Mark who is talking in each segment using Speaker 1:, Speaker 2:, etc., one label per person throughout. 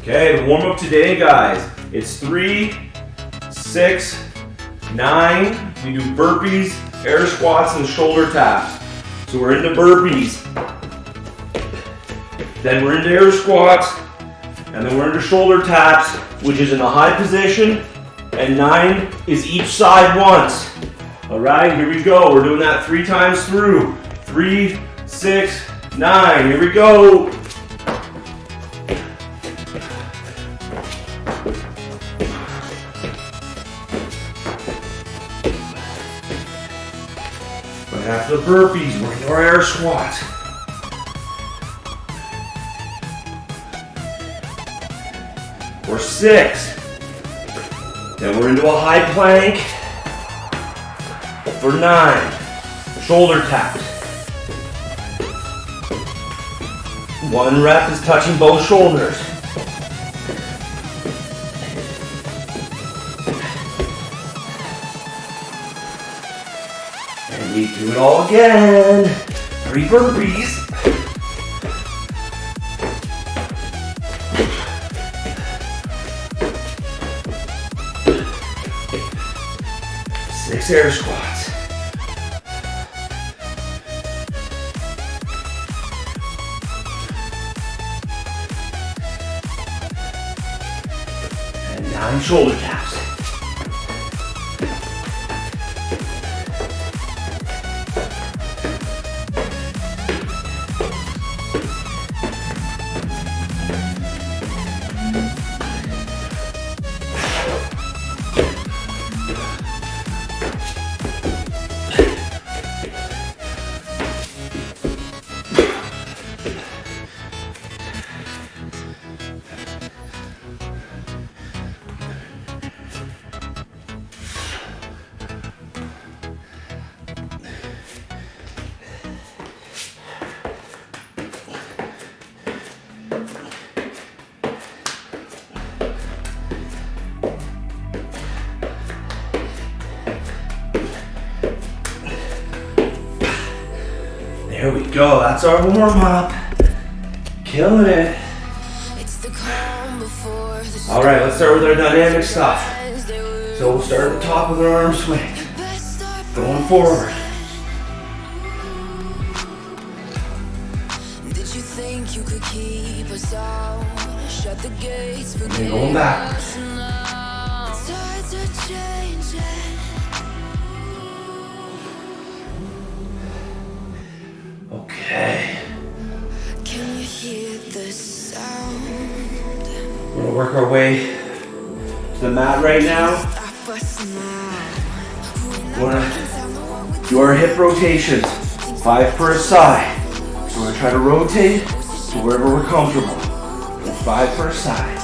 Speaker 1: Okay, the warm-up today, guys, it's 3, 6, 9. We do burpees, air squats, and shoulder taps. So we're into burpees, then we're into air squats, and then we're into shoulder taps, which is in a high position, and 9 is each side once. All right, here we go. We're doing that 3 times through. 3, 6, 9. Here we go. Right after the burpees, we're into our air squats. For 6. Then we're into a high plank. For 9, shoulder taps. 1 rep is touching both shoulders. And we do it all again. 3 burpees. 6 air squats. And 9 shoulder taps. There we go, that's our warm-up. Killing it. All right, let's start with our dynamic stuff. So we'll start at the top with our arm swing. Going forward. And then going backwards. Okay.
Speaker 2: Can you hear the sound?
Speaker 1: We're gonna work our way to the mat right now. We're gonna do our hip rotations, 5 per side. So we're gonna try to rotate to wherever we're comfortable. 5 per side.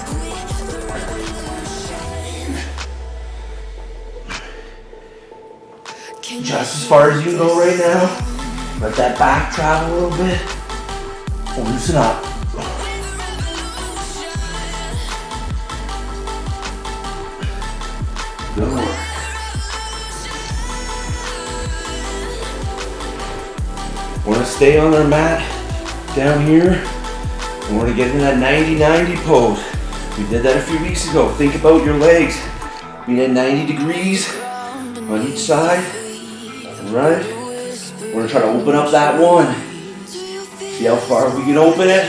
Speaker 1: Just as far as you can go right now. Let that back travel a little bit. Loosen up. Good work. We're gonna stay on our mat down here. And we're gonna get in that 90-90 pose. We did that a few weeks ago. Think about your legs being at 90 degrees on each side. All right? We're gonna try to open up that one. See how far we can open it.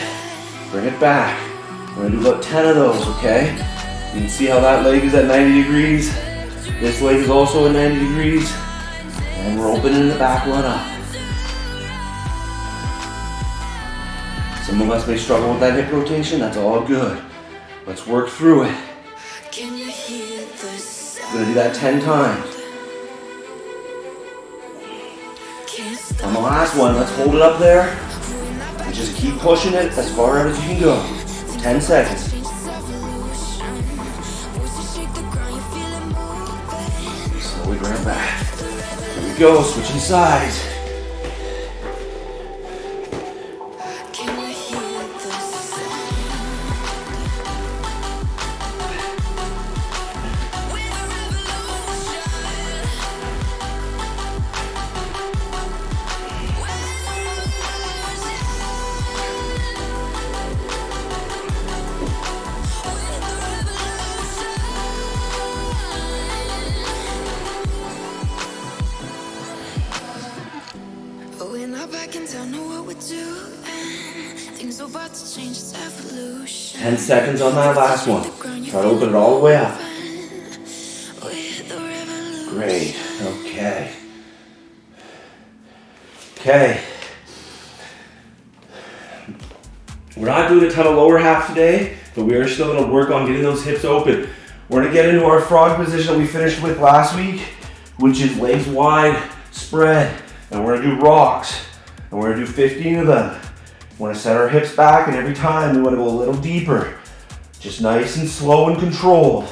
Speaker 1: Bring it back. We're gonna do about 10 of those, okay? You can see how that leg is at 90 degrees. This leg is also at 90 degrees. And we're opening the back one up. Some of us may struggle with that hip rotation. That's all good. Let's work through it. We're gonna do that 10 times. On the last one, let's hold it up there and just keep pushing it as far out as you can go. 10 seconds. Slowly bring it back. Here we go, switching sides.
Speaker 2: don't know what we're doing. Things are about to change, it's evolution.
Speaker 1: 10 seconds on that last one. Try to open it all the way up. Great. Okay. Okay. We're not doing a ton of lower half today, but we are still going to work on getting those hips open. We're going to get into our frog position that we finished with last week, which is legs wide, spread, and we're going to do rocks, and we're going to do 15 of them. We want to set our hips back, and every time we want to go a little deeper, just nice and slow and controlled.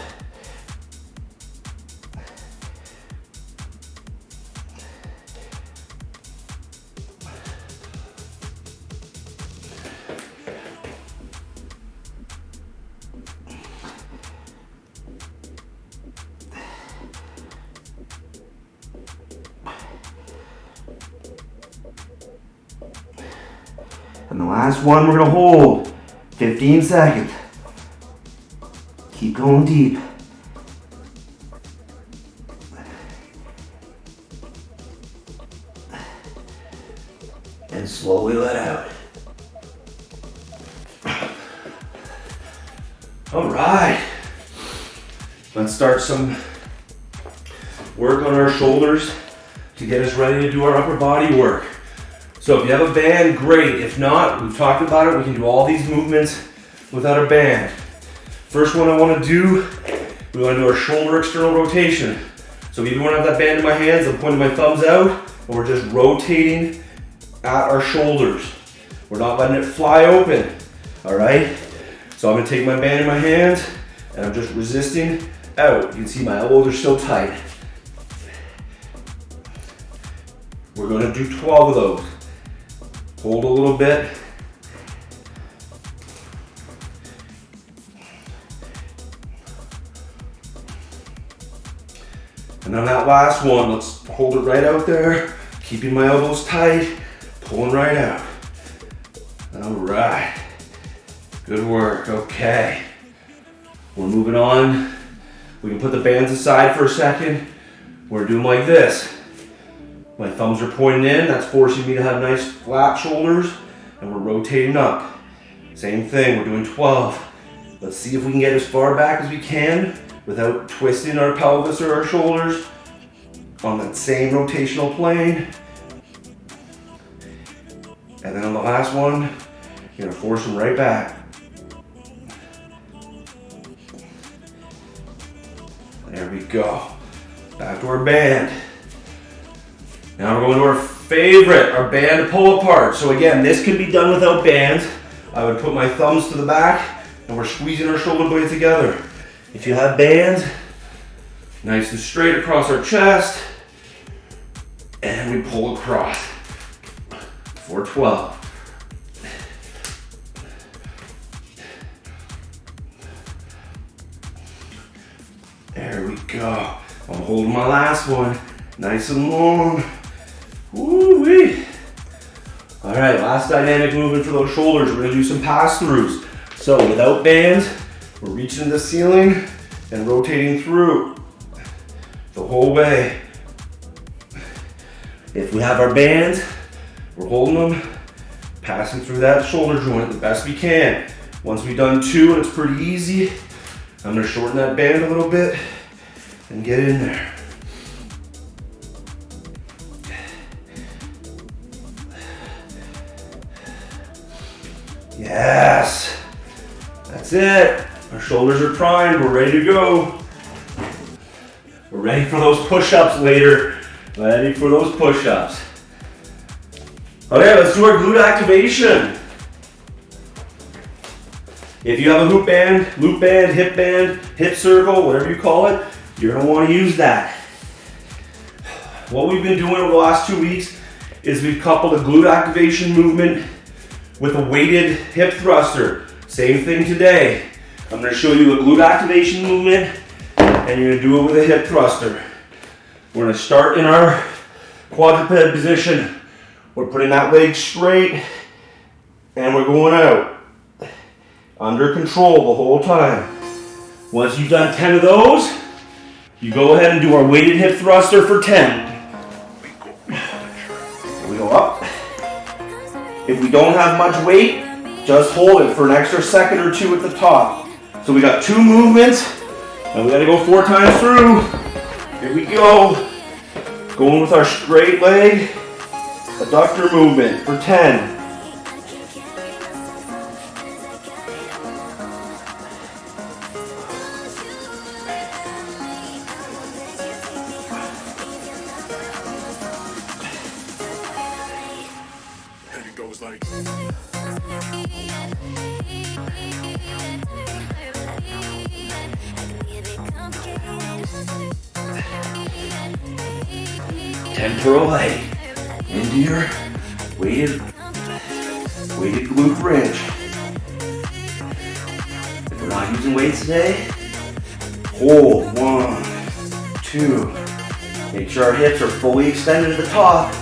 Speaker 1: And the last one we're gonna hold, 15 seconds. Keep going deep. And slowly let out. All right. Let's start some work on our shoulders to get us ready to do our upper body work. So if you have a band, great. If not, we've talked about it, we can do all these movements without a band. First one I want to do, we want to do our shoulder external rotation. So even when I have that band in my hands, I'm pointing my thumbs out, and we're just rotating at our shoulders. We're not letting it fly open, all right? So I'm gonna take my band in my hands, and I'm just resisting out. You can see my elbows are still tight. We're gonna do 12 of those. Hold a little bit. And on that last one, let's hold it right out there, keeping my elbows tight, pulling right out. All right, good work, okay. We're moving on. We can put the bands aside for a second. We're doing like this. My thumbs are pointing in, that's forcing me to have nice flat shoulders, and we're rotating up. Same thing, we're doing 12. Let's see if we can get as far back as we can without twisting our pelvis or our shoulders on that same rotational plane. And then on the last one, you're gonna force them right back. There we go. Back to our band. Now we're going to our favorite, our band pull apart. So again, this can be done without bands. I would put my thumbs to the back and we're squeezing our shoulder blades together. If you have bands, nice and straight across our chest, and we pull across for 12. There we go. I'm holding my last one, nice and long. Woo-wee. All right, last dynamic movement for those shoulders. We're gonna do some pass-throughs. So without bands, we're reaching the ceiling and rotating through the whole way. If we have our bands, we're holding them, passing through that shoulder joint the best we can. Once we've done 2, and it's pretty easy, I'm gonna shorten that band a little bit and get in there. Yes, that's it. Our shoulders are primed, we're ready to go. We're ready for those push-ups later. Ready for those push-ups. Okay, let's do our glute activation. If you have a hoop band, loop band, hip circle, whatever you call it, you're gonna wanna use that. What we've been doing over the last 2 weeks is we've coupled a glute activation movement with a weighted hip thruster. Same thing today. I'm gonna show you a glute activation movement and you're gonna do it with a hip thruster. We're gonna start in our quadruped position. We're putting that leg straight and we're going out. Under control the whole time. Once you've done 10 of those, you go ahead and do our weighted hip thruster for 10. We go up If we don't have much weight, just hold it for an extra second or two at the top. So we got 2 movements, and we gotta go 4 times through. Here we go. Going with our straight leg adductor movement for 10. Temporal leg into your weighted glute bridge. If we're not using weights today, hold 1, 2. Make sure our hips are fully extended at the top.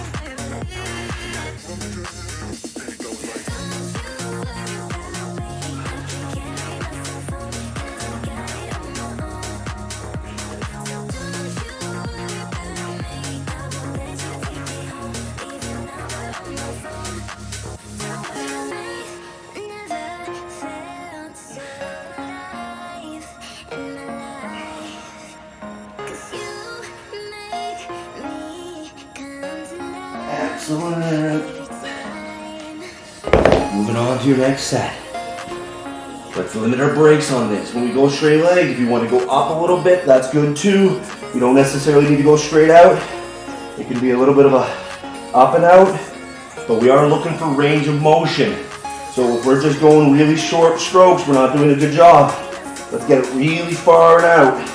Speaker 1: Excellent. Moving on to your next set. Let's limit our breaks on this. When we go straight leg, if you want to go up a little bit, that's good too. You don't necessarily need to go straight out. It can be a little bit of a up and out, but we are looking for range of motion. So if we're just going really short strokes, we're not doing a good job. Let's get it really far and out.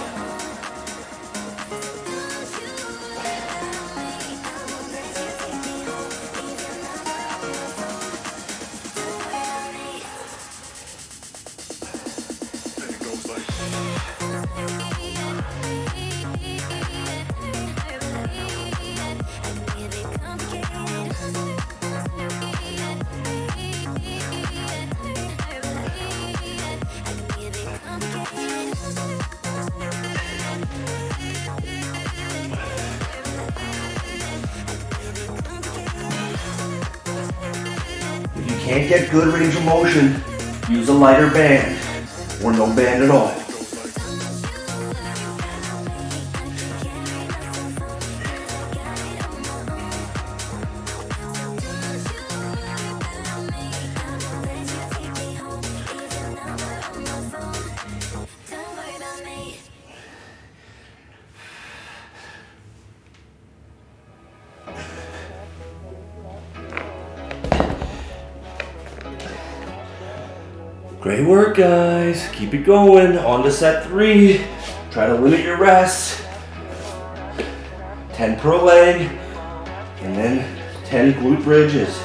Speaker 1: If you can't get good range of motion, use a lighter band or no band at all. Great work, guys. Keep it going. On to set 3. Try to limit your rests. 10 per leg, and then 10 glute bridges.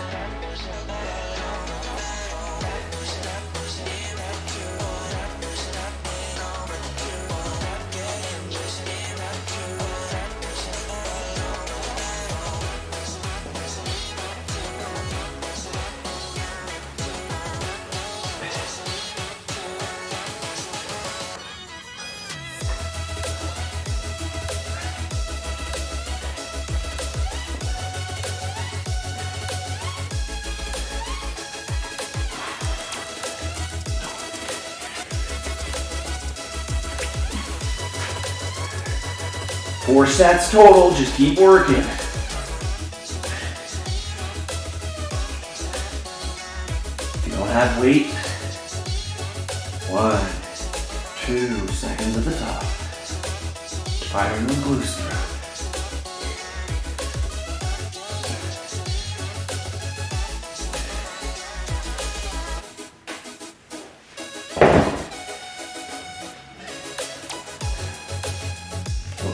Speaker 1: Four sets total, just keep working. If you don't have weight, 1, 2 seconds at the top. Firing those glutes through.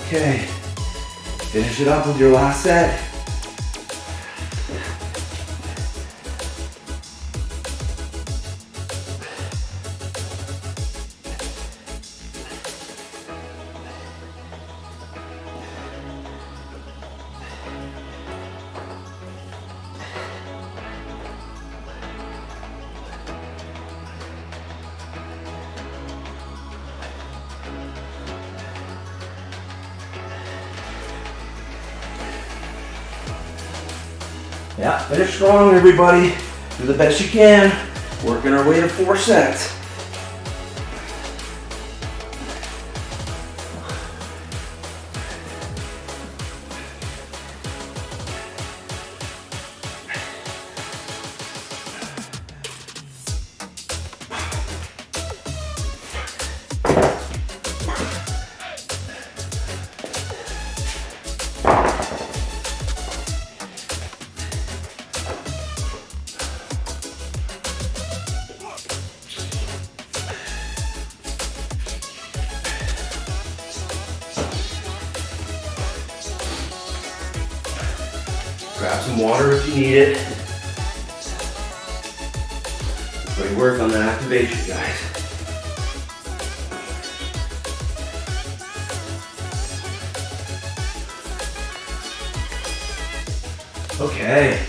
Speaker 1: Okay, finish it up with your last set. Yeah, finish strong, everybody. Do the best you can. Working our way to 4 sets. Grab some water if you need it. Let's work on the activation, guys. Okay.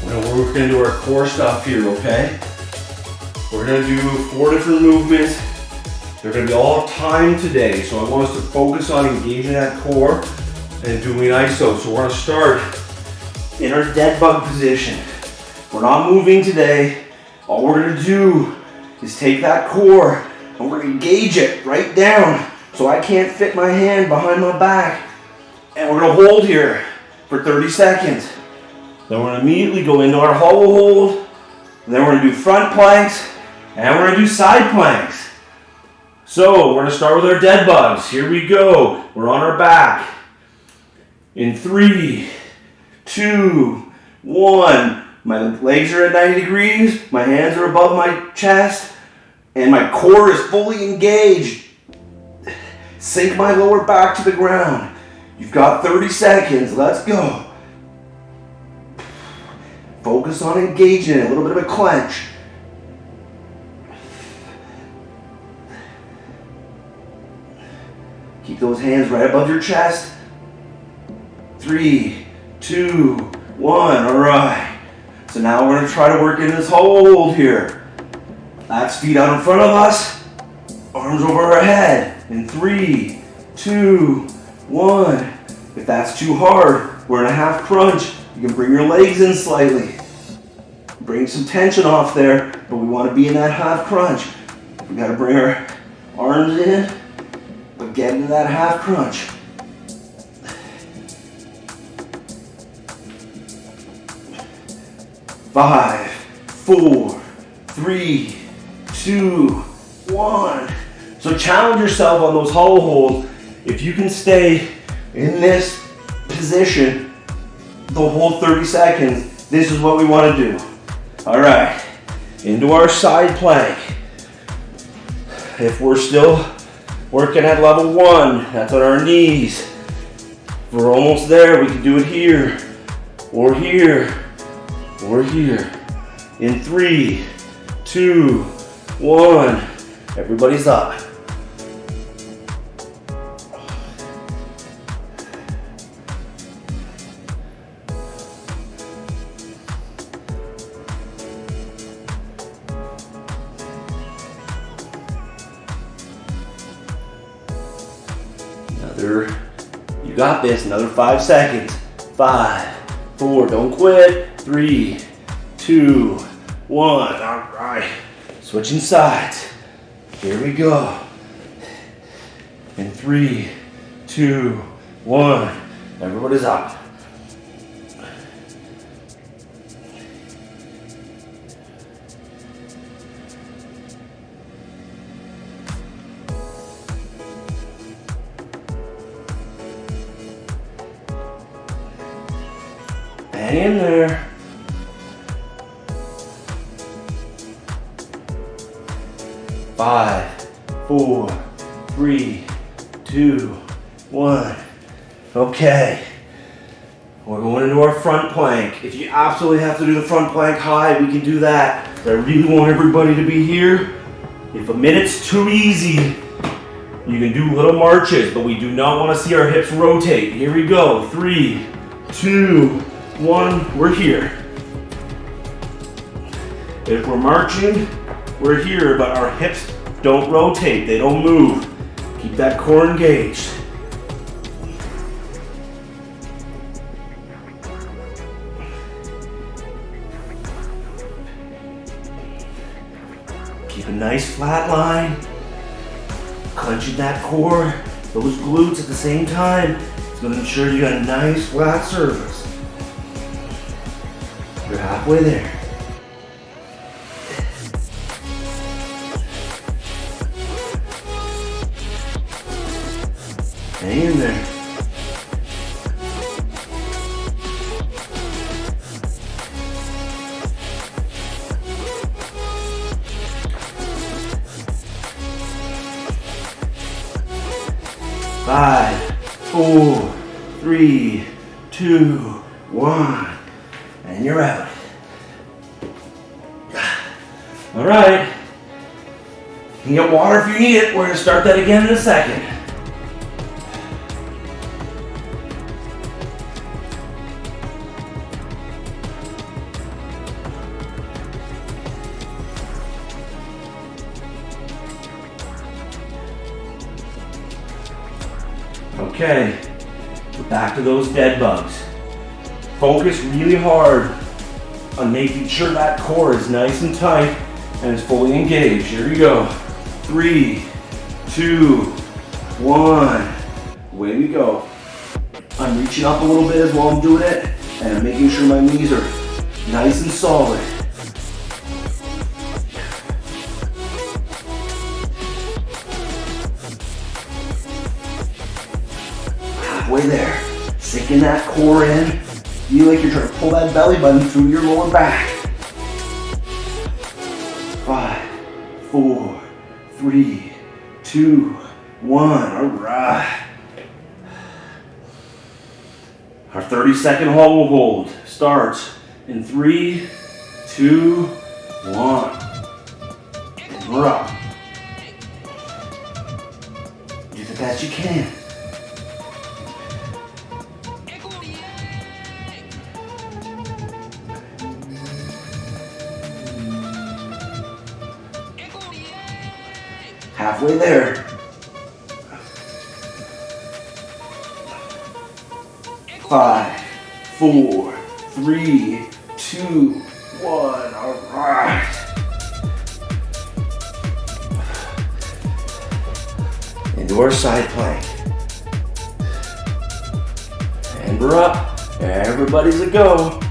Speaker 1: We're gonna work into our core stuff here, okay? We're gonna do 4 different movements. They're gonna be all timed today, so I want us to focus on engaging that core and doing ISO. So we're gonna start in our dead bug position. We're not moving today. All we're gonna do is take that core and we're gonna engage it right down so I can't fit my hand behind my back. And we're gonna hold here for 30 seconds. Then we're gonna immediately go into our hollow hold. And then we're gonna do front planks and we're gonna do side planks. So we're gonna start with our dead bugs. Here we go. We're on our back. In 3, 2, 1. My legs are at 90 degrees, my hands are above my chest, and my core is fully engaged. Sink my lower back to the ground. You've got 30 seconds, let's go. Focus on engaging, a little bit of a clench. Keep those hands right above your chest. 3, 2, 1, all right. So now we're gonna try to work in this hold here. Lats feet out in front of us, arms over our head. In 3, 2, 1. If that's too hard, we're in a half crunch. You can bring your legs in slightly. Bring some tension off there, but we wanna be in that half crunch. We gotta bring our arms in, but get into that half crunch. 5, 4, 3, 2, 1. So challenge yourself on those hollow holds. If you can stay in this position the whole 30 seconds, this is what we want to do. All right, into our side plank. If we're still working at level 1, that's on our knees. If we're almost there, we can do it here, or here, or here. In 3, 2, 1. Everybody's up. You got this, another 5 seconds. 5, 4, don't quit. 3, 2, 1. All right, switching sides. Here we go. In 3, 2, 1. Everybody's up. Hang in there. Five, 4, 3, 2, 1. Okay. We're going into our front plank. If you absolutely have to do the front plank high, we can do that. But I really want everybody to be here. If a minute's too easy, you can do little marches, but we do not want to see our hips rotate. Here we go. 3, 2, 1. We're here. If we're marching, we're here, but our hips don't rotate. They don't move. Keep that core engaged. Keep a nice flat line. Clenching that core, those glutes at the same time. It's going to ensure you got a nice flat surface. You're halfway there. Hang in there. Five, 4, 3, 2, 1, and you're out. All right. You can get water if you need it. We're gonna start that again in a second. Okay, we're back to those dead bugs. Focus really hard on making sure that core is nice and tight and is fully engaged. Here we go. 3, 2, 1. Away we go. I'm reaching up a little bit as while I'm doing it, and I'm making sure my knees are nice and solid. Halfway there. Sinking that core in. Feel like you're trying to pull that belly button through your lower back. 5, 4, 3, 2, 1. All right. Our 30-second hollow hold starts in 3, 2, 1. And we're up. Do the best you can. Halfway there. 5, 4, 3, 2, 1. All right. Into our side plank. And we're up. Everybody's a go.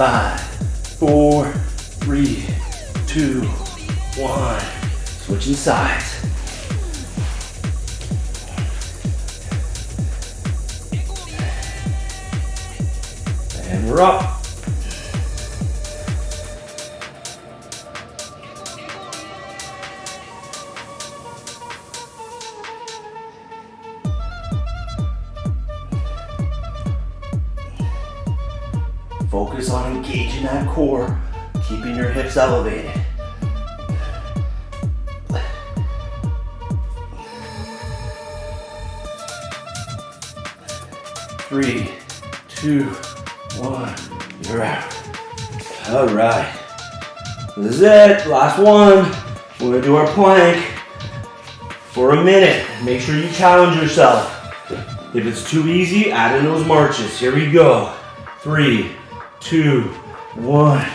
Speaker 1: Five, 4, 3, 2, 1. Switching sides. And we're up. Focus on engaging that core, keeping your hips elevated. Three, 2, 1, you're out. All right, this is it, last one. We're gonna do our plank for a minute. Make sure you challenge yourself. If it's too easy, add in those marches. Here we go. 3, 2, 1.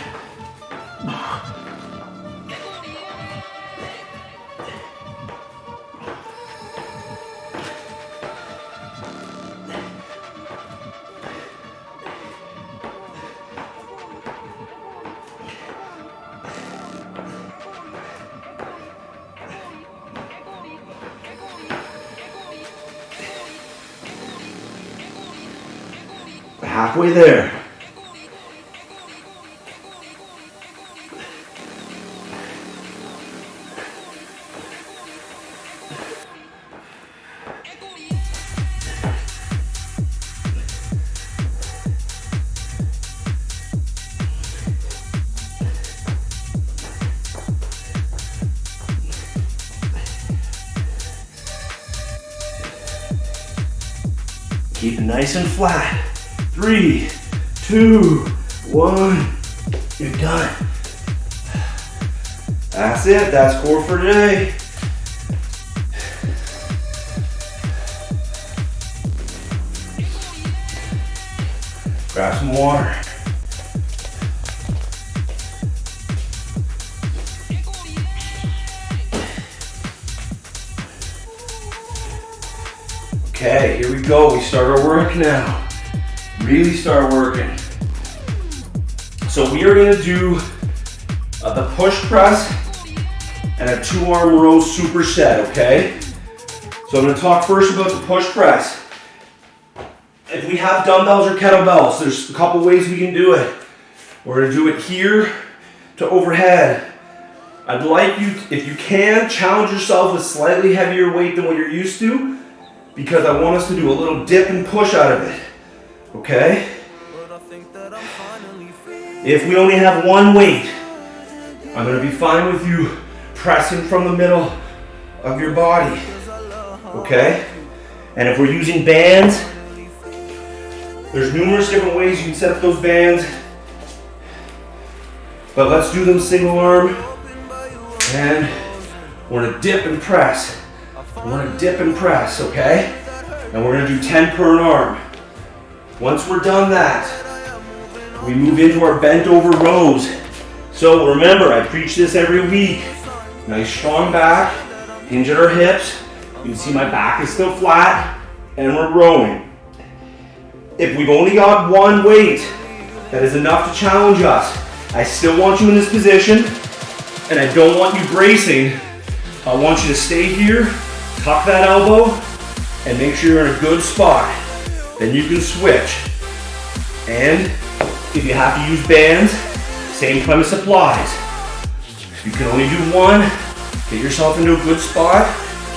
Speaker 1: Halfway there. Keep it nice and flat. 3, 2, 1. You're done. That's it. That's core for today. Grab some water. Okay, here we go. We start our work now. Really start working. So we are going to do the push press and a 2-arm row superset, okay? So I'm going to talk first about the push press. If we have dumbbells or kettlebells, there's a couple ways we can do it. We're going to do it here to overhead. I'd like you, if you can, challenge yourself with slightly heavier weight than what you're used to, because I want us to do a little dip and push out of it, okay? If we only have one weight, I'm going to be fine with you pressing from the middle of your body, okay? And if we're using bands, there's numerous different ways you can set up those bands, but let's do them single arm, and we're going to dip and press. We're going to dip and press, okay? And we're going to do 10 per arm. Once we're done that, we move into our bent over rows. So remember, I preach this every week. Nice strong back, hinge at our hips. You can see my back is still flat, and we're rowing. If we've only got one weight, that is enough to challenge us. I still want you in this position, and I don't want you bracing. I want you to stay here, tuck that elbow, and make sure you're in a good spot. Then you can switch. And if you have to use bands, same premise applies. If you can only do one, get yourself into a good spot,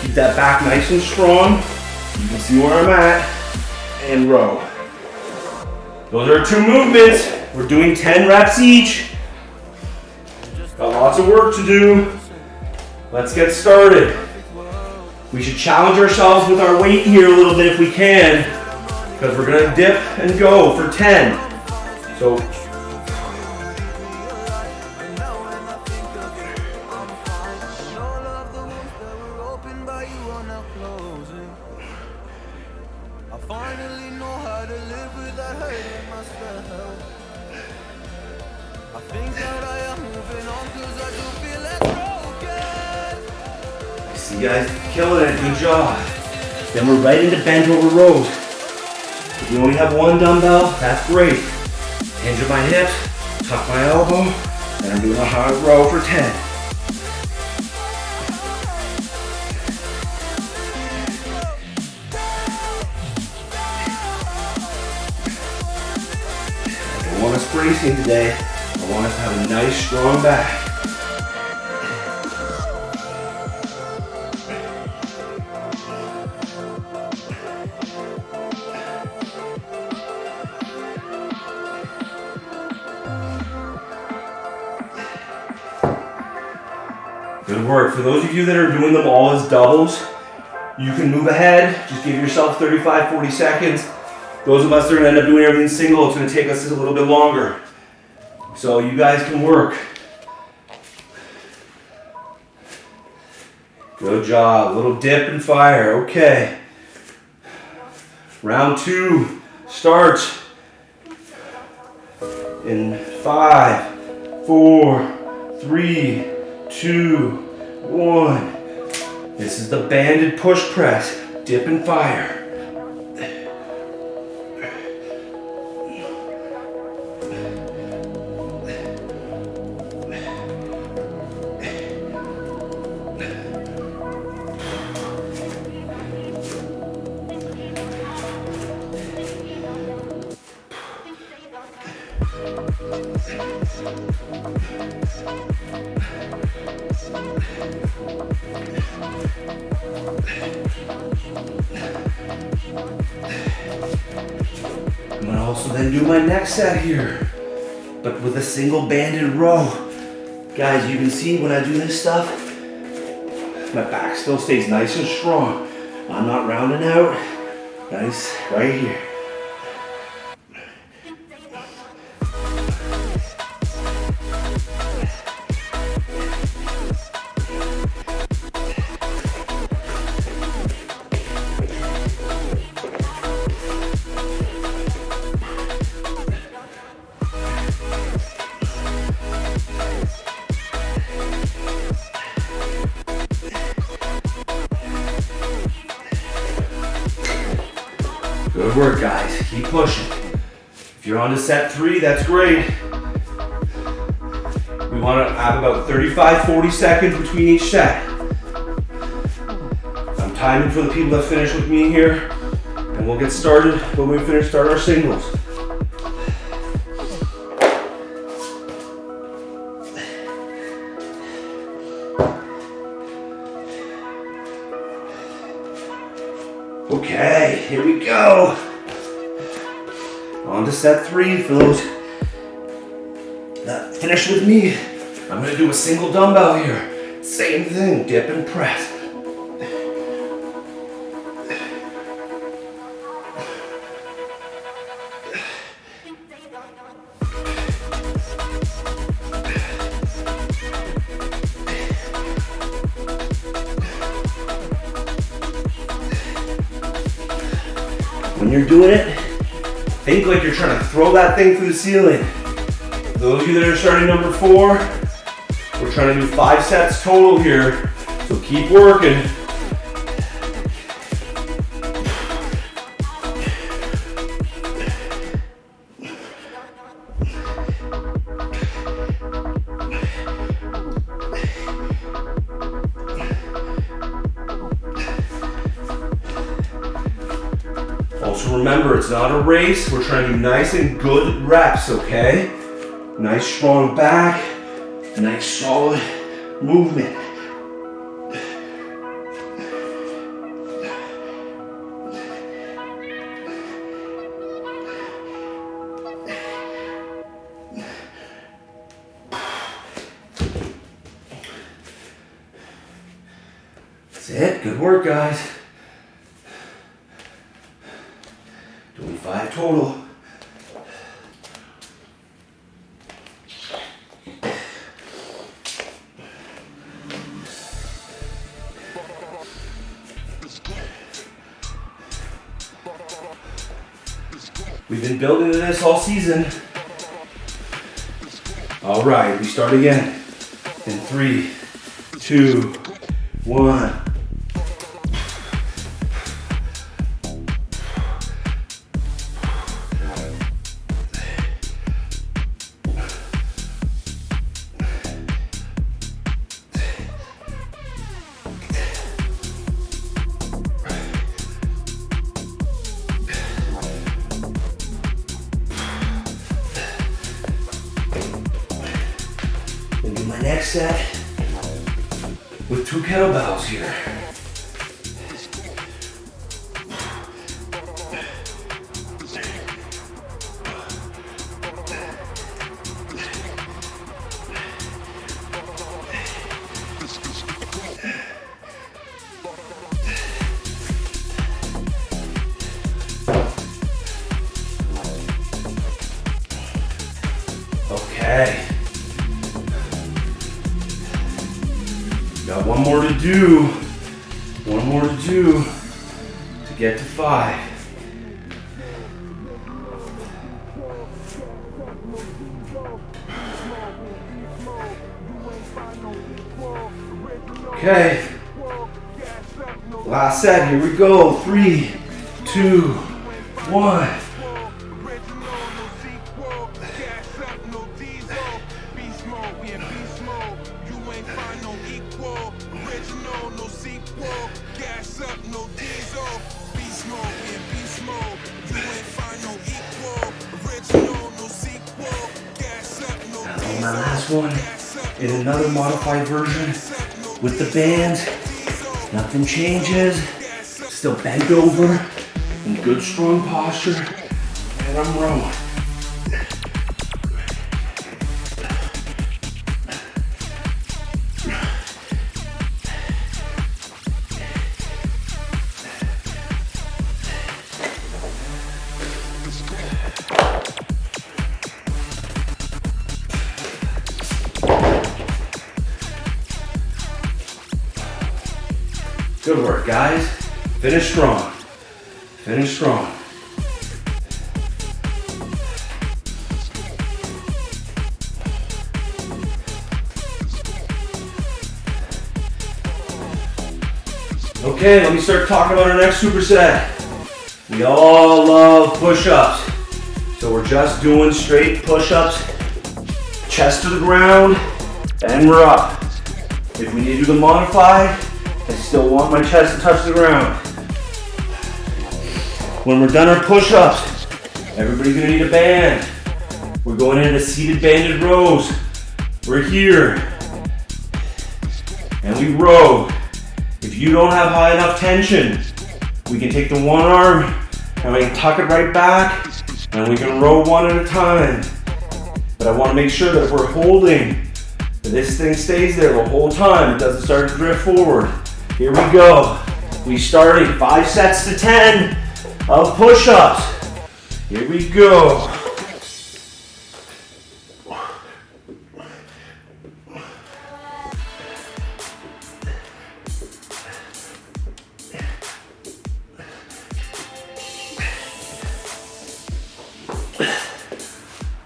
Speaker 1: keep that back nice and strong. You can see where I'm at, and row. Those are 2 movements. We're doing 10 reps each. Got lots of work to do. Let's get started. We should challenge ourselves with our weight here a little bit if we can, because we're gonna dip and go for 10. So, you guys killing it, good job. Then we're right into bent over rows. If we only have one dumbbell, that's great. Hinge at my hips, tuck my elbow, and I'm doing a hard row for 10. I don't want us bracing today. I want us to have a nice strong back. Good work. For those of you that are doing them all as doubles, you can move ahead. Just give yourself 35, 40 seconds. Those of us that are going to end up doing everything single, it's going to take us a little bit longer. So you guys can work. Good job. A little dip and fire. Okay. Round 2 starts in 5, 4, 3, 2, 1. This is the banded push press. Dip and fire. I'm gonna also then do my next set here, but with a single banded row. Guys, you can see when I do this stuff, my back still stays nice and strong. I'm not rounding out Nice, right here. Good work, guys. Keep pushing. If you're on to set 3, that's great. We want to have about 35-40 seconds between each set. I'm timing for the people that finish with me here, and we'll get started when we finish, start our singles. Okay, here we go. On to set 3 for those that finish with me. I'm gonna do a single dumbbell here. Same thing, dip and press. When you're doing it, think like you're trying to throw that thing through the ceiling. Those of you that are starting number 4, we're trying to do 5 sets total here, so keep working. Also remember, it's not a race. We're trying to do nice and good reps, okay? Nice strong back, nice solid movement. That's it. Good work, guys. Doing 5 total. We've been building to this all season. All right, we start again. In 3, 2, 1. And do my next set with 2 kettlebells here. Okay. Got one more to do. One more to do to get to 5. Okay. Last set. Here we go. 3, 2, 1. My last one in another modified version with the bands. Nothing changes. Still bent over in good strong posture, and I'm rolling. Good work, guys. Finish strong. Finish strong. Okay, let me start talking about our next superset. We all love push-ups. So we're just doing straight push-ups, chest to the ground, and we're up. If we need to do the modified, I still want my chest to touch the ground. When we're done our push-ups, everybody's gonna need a band. We're going into seated banded rows. We're here, and we row. If you don't have high enough tension, we can take the one arm and we can tuck it right back and we can row one at a time. But I want to make sure that if we're holding, that this thing stays there the whole time. It doesn't start to drift forward. Here we go. We starting 5 sets to 10 of push-ups. Here we go.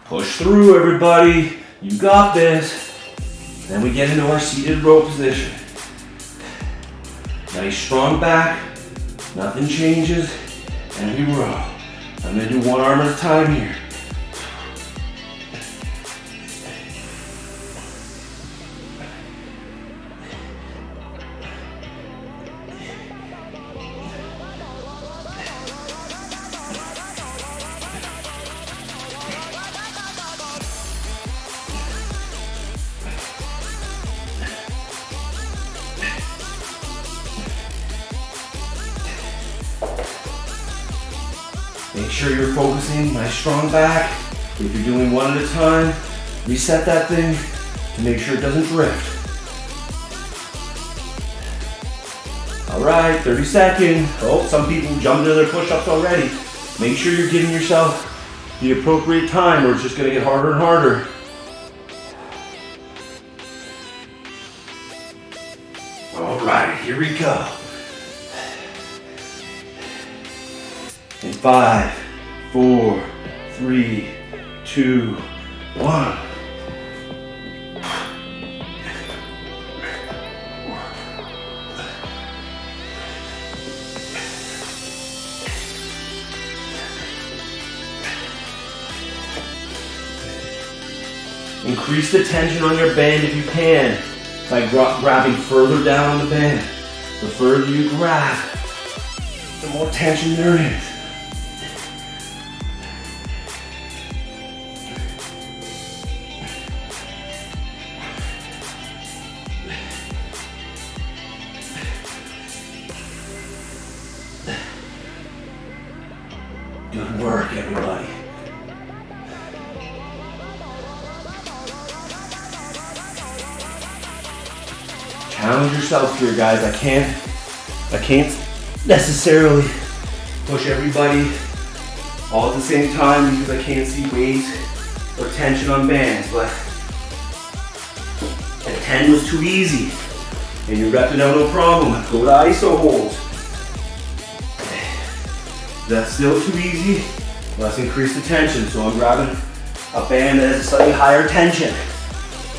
Speaker 1: Push through, everybody. You got this. Then we get into our seated row position. Nice strong back. Nothing changes. And we row. I'm gonna do one arm at a time here. Make sure you're focusing, nice strong back. If you're doing one at a time, reset that thing to make sure it doesn't drift. All right, 30 seconds. Oh, some people jumped into their push-ups already. Make sure you're giving yourself the appropriate time or it's just gonna get harder and harder. All right, here we go. In 5, 4, 3, 2, 1. Increase the tension on your band if you can by grabbing further down on the band. The further you grab, the more tension there is. Good work, everybody. Challenge yourself here, guys. I can't necessarily push everybody all at the same time because I can't see weight or tension on bands, but at 10 was too easy and you're repping out no problem. Go to ISO holds. That's still too easy. Let's increase the tension. So I'm grabbing a band that has a slightly higher tension.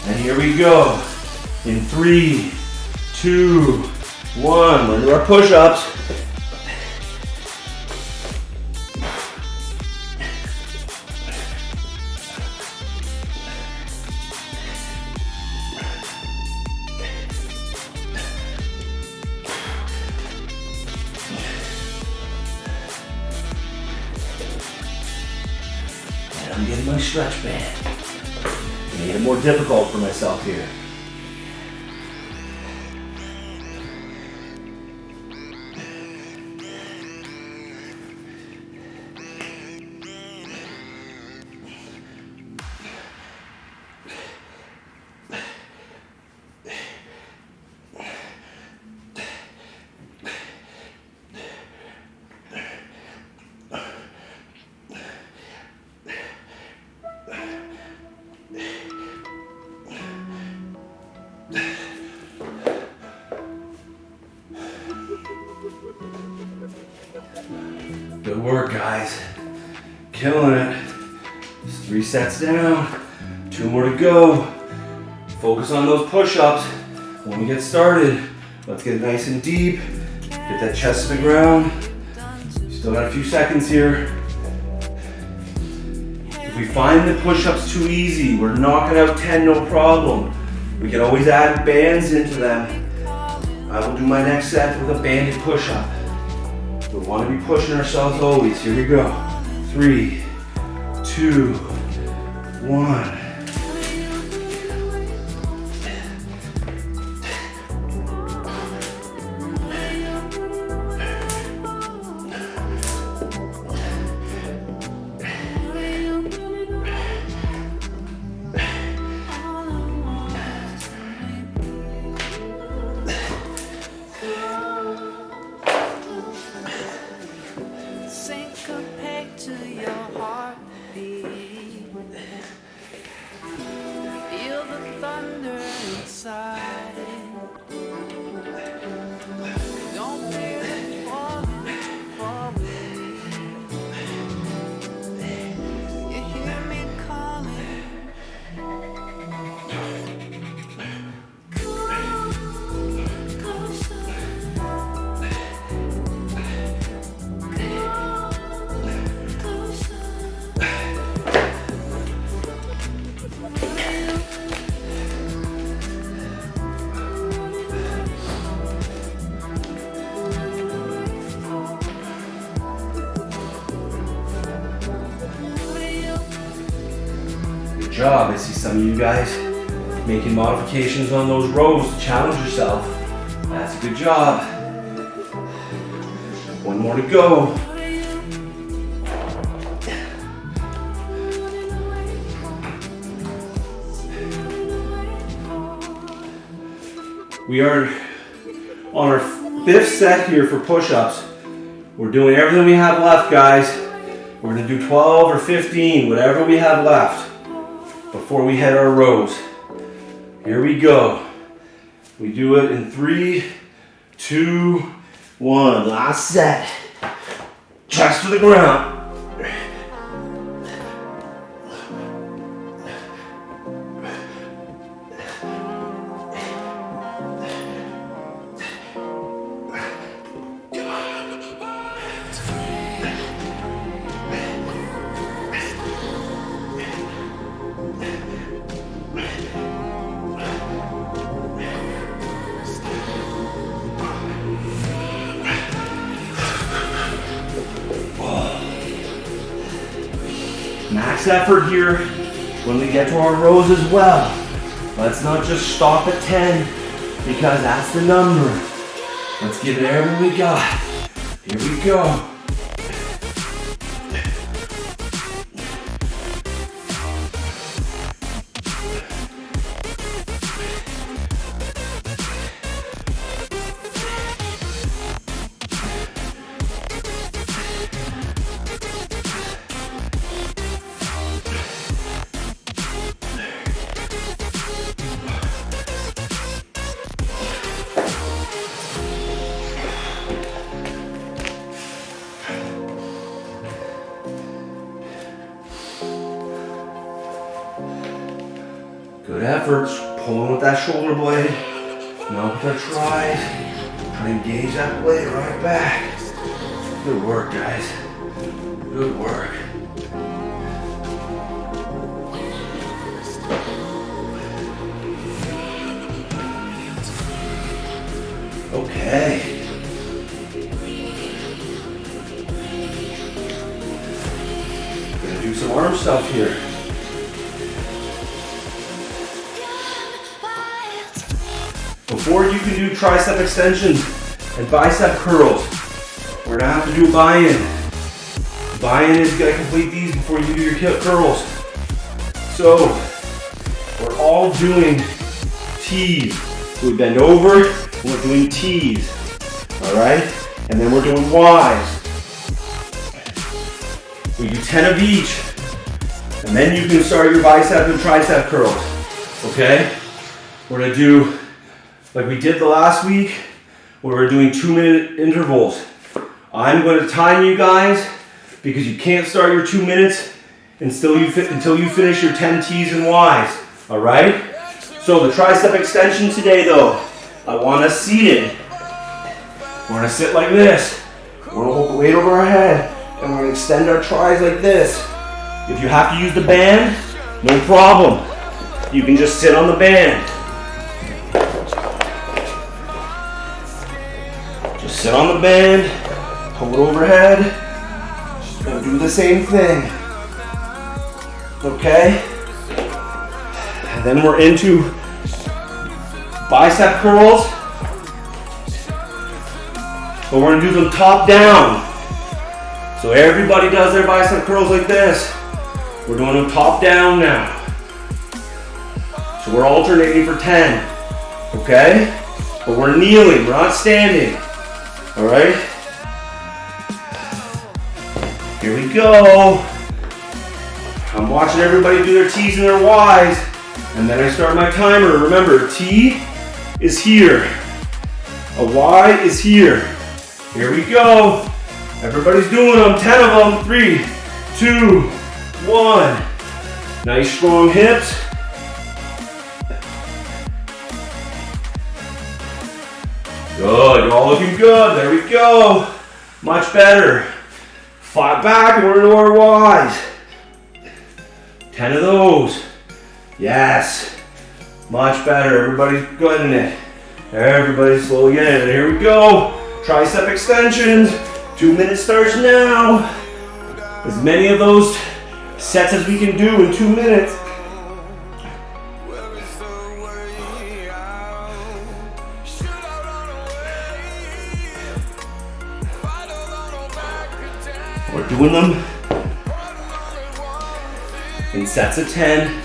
Speaker 1: And here we go. In 3, 2, 1. We're into our push-ups. I'm getting my stretch band. Made it more difficult for myself here. Good work, guys. Killing it. Just 3 sets down, 2 more to go. Focus on those push-ups. When we get started, let's get nice and deep. Get that chest to the ground. Still got a few seconds here. If we find the push-ups too easy, we're knocking out 10, no problem. We can always add bands into them. I will do my next set with a banded push-up. We want to be pushing ourselves always. Here we go. 3, 2, 1.
Speaker 2: Syncopate to your heartbeat. Feel the thunder inside. Don't fear falling, falling. You hear me calling.
Speaker 1: Good job. I see some of you guys making modifications on those rows to challenge yourself. That's a good job. 1 more to go. We are on our 5th set here for push-ups. We're doing everything we have left, guys. We're gonna do 12 or 15, whatever we have left, before we hit our rows. Here we go. We do it in 3, 2, 1. Last set. Chest to the ground. Max effort here when we get to our rows as well. Let's not just stop at 10 because that's the number. Let's give it everything we got. Here we go. Good efforts, pulling with that shoulder blade. Now with our tries, try to engage that blade right back. Good work, guys. Good work. Okay. Gonna do some arm stuff here. Before you can do tricep extensions and bicep curls, we're gonna have to do buy-in. Buy-in is gonna complete these before you do your curls. So, we're all doing T's. We bend over, and we're doing T's. All right? And then we're doing Y's. We do 10 of each. And then you can start your bicep and tricep curls. Okay? We're gonna do like we did the last week, where we're doing 2-minute intervals. I'm going to time you guys because you can't start your 2 minutes until you finish your 10 T's and Y's. All right? So the tricep extension today, though, I want us seated. We're gonna sit like this. We're gonna hold the weight over our head, and we're gonna extend our tris like this. If you have to use the band, no problem. You can just sit on the band. Just sit on the band, hold it overhead, and do the same thing. Okay? And then we're into bicep curls. But we're gonna do them top down. So everybody does their bicep curls like this. We're doing them top down now. So we're alternating for 10, okay? But we're kneeling, we're not standing, all right? Here we go. I'm watching everybody do their T's and their Y's, and then I start my timer. Remember, T is here, a Y is here. Here we go. Everybody's doing them, 10 of them. 3, 2, 1. Nice strong hips. Good, you're all looking good. There we go. Much better. 5 back and we're into our Y's. 10 of those. Yes. Much better. Everybody's good in it. Everybody's slow again. And here we go. Tricep extensions. 2 minutes starts now. As many of those sets as we can do in 2 minutes. We're doing them in sets of 10.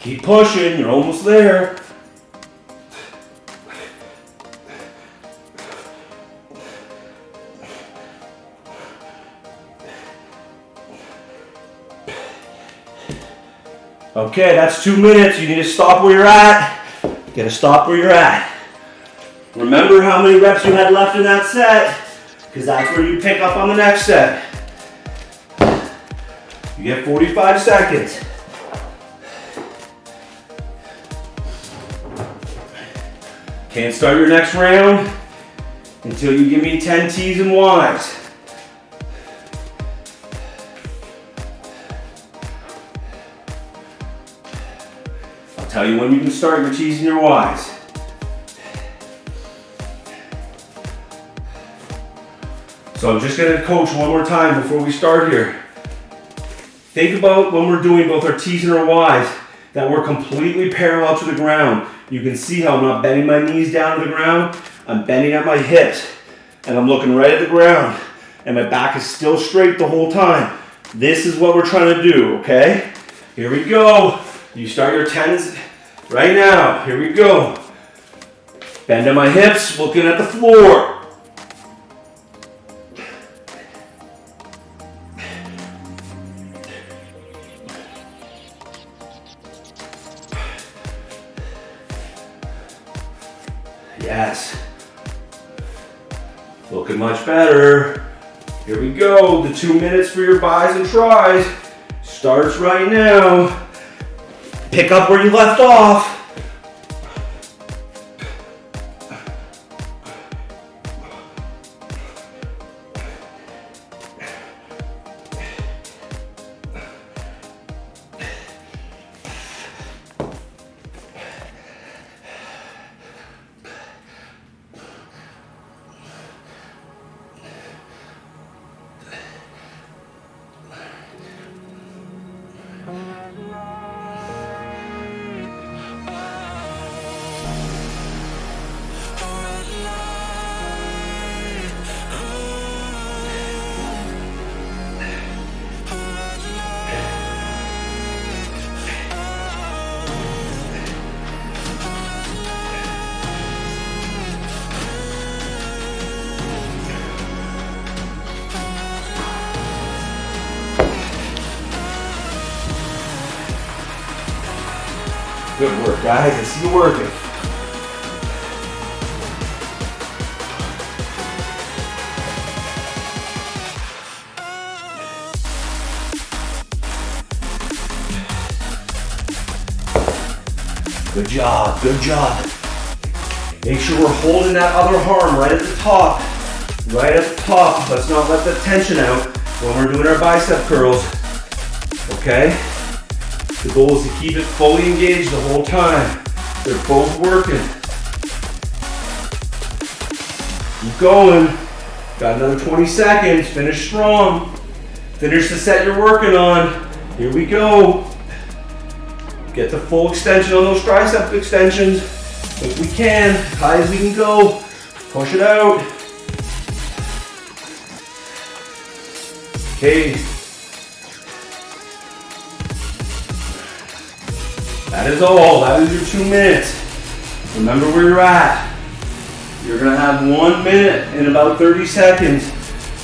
Speaker 1: Keep pushing, you're almost there. Okay, that's 2 minutes. You need to stop where you're at. You gotta stop where you're at. Remember how many reps you had left in that set, because that's where you pick up on the next set. You get 45 seconds. Can't start your next round until you give me 10 T's and Y's. I'll tell you when you can start your T's and your Y's. So I'm just going to coach one more time before we start here. Think about when we're doing both our T's and our Y's that we're completely parallel to the ground. You can see how I'm not bending my knees down to the ground. I'm bending at my hips and I'm looking right at the ground and my back is still straight the whole time. This is what we're trying to do, okay? Here we go. You start your 10s right now. Here we go. Bend at my hips, looking at the floor. Yes. Looking much better. Here we go. The 2 minutes for your bis and tris starts right now. Pick up where you left off. Good work, guys. I see you working. Good job, good job. Make sure we're holding that other arm right at the top. Right at the top. Let's not let the tension out when we're doing our bicep curls. Okay? The goal is to keep it fully engaged the whole time. They're both working. Keep going. Got another 20 seconds. Finish strong. Finish the set you're working on. Here we go. Get the full extension on those tricep extensions. If we can, high as we can go. Push it out. Okay. That is all. That is your 2 minutes. Remember where you're at. You're going to have 1 minute and about 30 seconds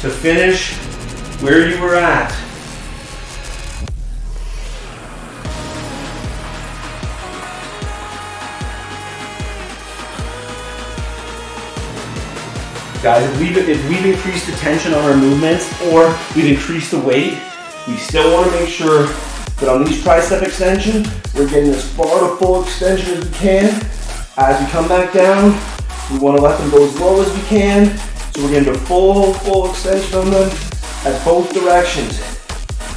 Speaker 1: to finish where you were at. Guys, if we've increased the tension on our movements or we've increased the weight, we still want to make sure that on these tricep extensions, we're getting as far to full extension as we can. As we come back down, we want to let them go as low as we can. So we're getting to full extension on them at both directions.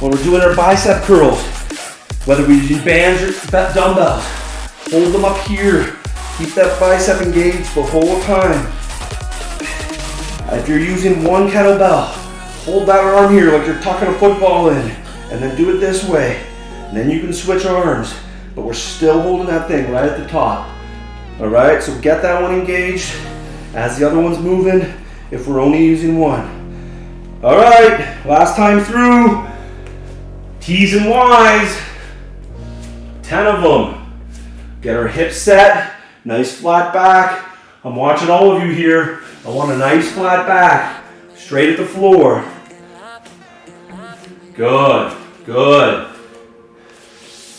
Speaker 1: When we're doing our bicep curls, whether we do bands or dumbbells, hold them up here. Keep that bicep engaged the whole time. If you're using one kettlebell, hold that arm here like you're tucking a football in, and then do it this way. And then you can switch arms, but we're still holding that thing right at the top. All right, so get that one engaged as the other one's moving if we're only using one. All right, last time through. T's and Y's, 10 of them. Get our hips set, nice flat back. I'm watching all of you here. I want a nice flat back, straight at the floor. Good, good.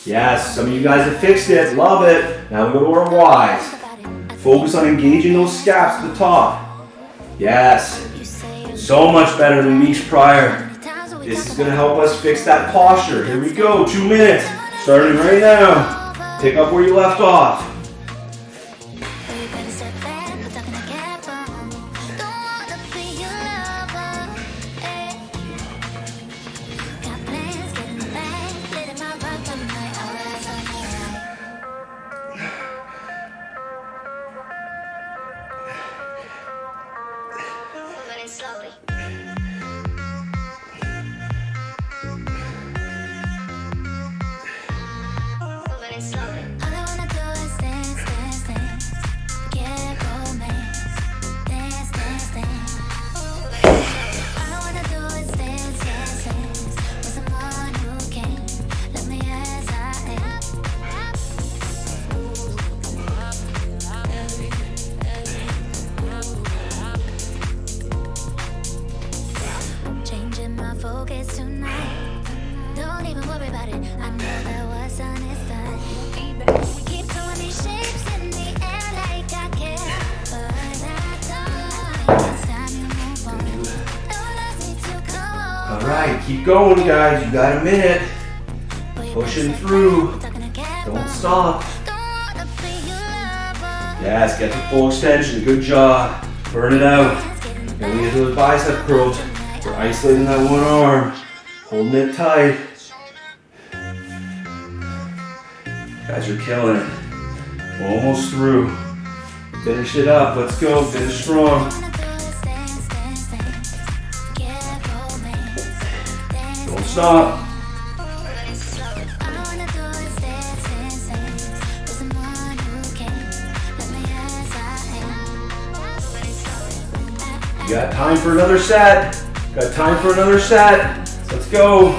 Speaker 1: Yes, some of you guys have fixed it, love it. Now we go to our Y's. Focus on engaging those scaps at the top. Yes, so much better than weeks prior. This is gonna help us fix that posture. Here we go, 2 minutes, starting right now. Pick up where you left off. right, keep going, guys. You got a minute. Pushing through. Don't stop. Yes, get the full extension. Good job. Burn it out. Then we get those bicep curls. We're isolating that one arm. Holding it tight. Guys are killing it. We're almost through. Finish it up. Let's go. Finish strong. Don't stop. You got time for another set. Got time for another set. Let's go.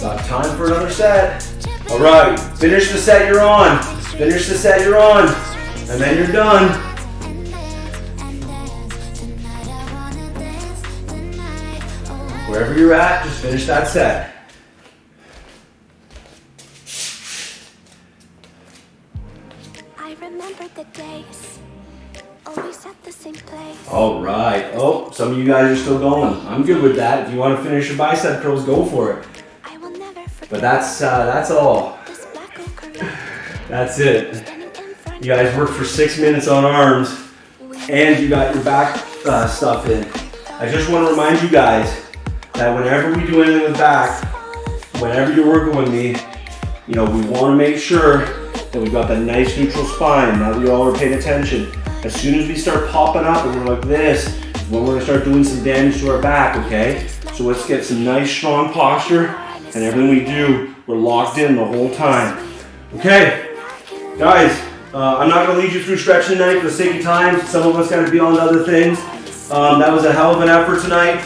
Speaker 1: Got time for another set. All right, finish the set you're on. Finish the set you're on. And then you're done. Wherever you're at, just finish that set.
Speaker 2: I remember the days, always at the same place.
Speaker 1: All right. Oh, some of you guys are still going. I'm good with that. If you want to finish your bicep curls, go for it.
Speaker 2: I will never forget.
Speaker 1: But that's all.
Speaker 2: This black ochre light
Speaker 1: That's it.
Speaker 2: standing in front
Speaker 1: You guys worked for 6 minutes on arms, and you got your back stuff in. I just want to remind you guys that whenever we do anything with back, whenever you're working with me, we want to make sure that we've got that nice neutral spine. Now that you all are paying attention, as soon as we start popping up and we're like this, is when we're gonna start doing some damage to our back. Okay? So let's get some nice strong posture, and everything we do, we're locked in the whole time. Okay, guys. I'm not going to lead you through stretching tonight for the sake of time. Some of us got to be on to other things. That was a hell of an effort tonight.